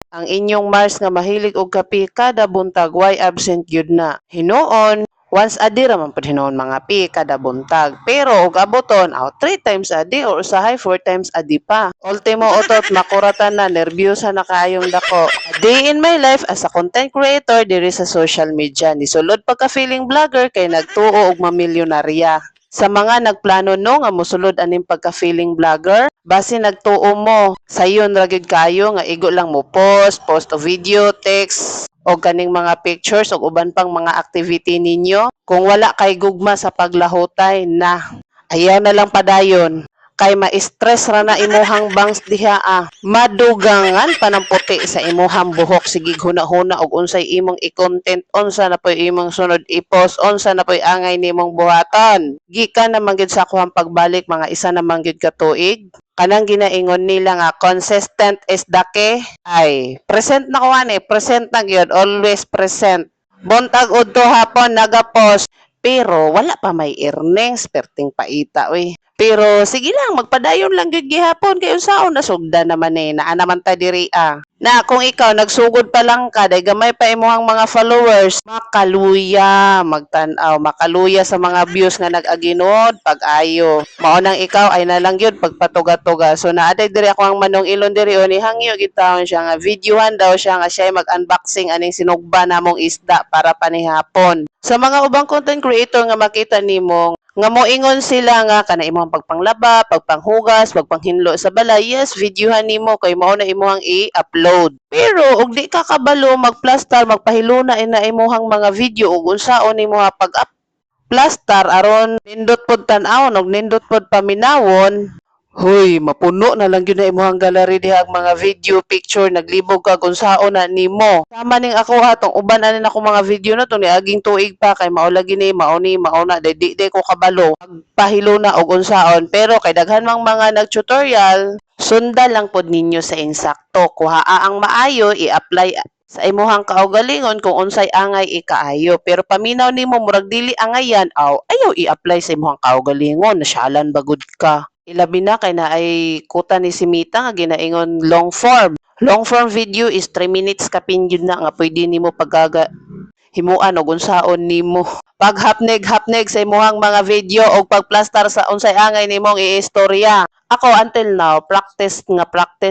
Ang inyong Mars nga mahilig og kape kada buntag why absent gyud na. Hinuon once a day raman pud hinuon mga pi kada buntag. Pero og aboton 3 times a day or usahay 4 times a day pa. Ultimo utot makuratan na nervyosa na kaayong dako. A day in my life as a content creator diri sa social media. Nisulod pagka feeling vlogger kay nagtuo og mamilyonarya. Sa mga nagplano no nga mosulod aning pagka-feeling vlogger, base nagtuo mo, sayon ra gyud kayo nga igo lang mo post o video, text o kaning mga pictures o uban pang mga activity ninyo. Kung wala kay gugma sa paglahutay na, ayaw na lang padayon kay ma-stress ra na imuhang bangs diha madugangan pa ng puti sa imuhang buhok sige huna-huna og unsay imong i-content unsa na poy imong sunod i-post unsa na poy angay nimong buhaton gikan na manggid sa akong pagbalik mga isa na manggid ka tuig kanang ginaingon nila nga consistent is the key ay present na ko ani present na gyud always present buntag udto hapon naga-post pero wala pa may earnings perting paita oy. Pero sige lang magpadayon lang gyud gihapon kay unsaon nasugda naman naa naman ta diri Na kung ikaw nagsugod pa lang ka day gamay pa imuhang mga followers makaluya magtan-aw makaluya sa mga views nga nag-aginod pag-ayo. Mao nang ikaw ay na lang gyud pagpatuga-tuga. So naaday diri ako ang Manong Ilon diri ni hangyo gid taon siya nga videohan daw siya nga siya mag-unboxing aning sinugba namong isda para panihapon. Sa mga ubang content creator nga makita nimo nga moingon sila nga kana imong pagpanglaba, pagpanghugas, pagpanghinlo sa balay, yes, videohan nimo kay mao na imong i-upload. Pero og di ka kabalo magplastar, magpahiluna ina imong mga video ug unsaon nimo pag-up plastar aron nindot pod tan-awon og nindot pod paminawon. Hoy, mapuno na lang yun na imuhang gallery diha mga video, picture, naglibog ka kung saon na nimo. Sama ning ako tong uban anin ako mga video na to ni aging tuig pa kay maulagi ni mauni mauna di ko kabalo. Pahilo na og unsaon pero kay daghan mang mga nag-tutorial, sunda lang pod ninyo sa insakto. Kuhaa ang maayo i-apply sa imuhang kaugalingon kung unsay angay ikaayo pero paminaw nimo murag dili angayan ayaw i-apply sa imuhang kaugalingon nasyalan bagud ka. Ilabi na kay na ay kuta ni si Mita nga ginaingon long form. Long form video is 3 minutes kapin yun na nga pwede nimo pagaga himuan og unsaon nimo. Paghapneg-hapneg sa imuhang mga video og pagplastar sa unsay angay nimong iistorya. Ako until now practice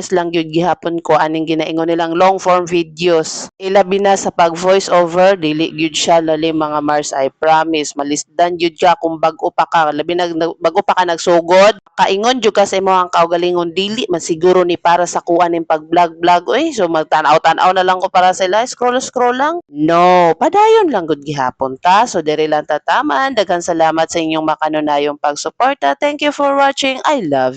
lang gyud gihapon ko aning ginaingon nilang long form videos. Ilabi na sa pag voice over dili gyud siya lalim mga Mars I promise malisdan gyud ka kung bag-o pa ka labi na bag-o pa ka nagsugod kaingon jud ka sa imong kaugalingon dili man siguro ni para sa kuan ning pag-vlog so magtan-aw na lang ko para sa scroll lang no padayon lang gud gihapon ta so diri lang tataman daghan salamat sa inyong makanunayong pagsuporta thank you for watching I love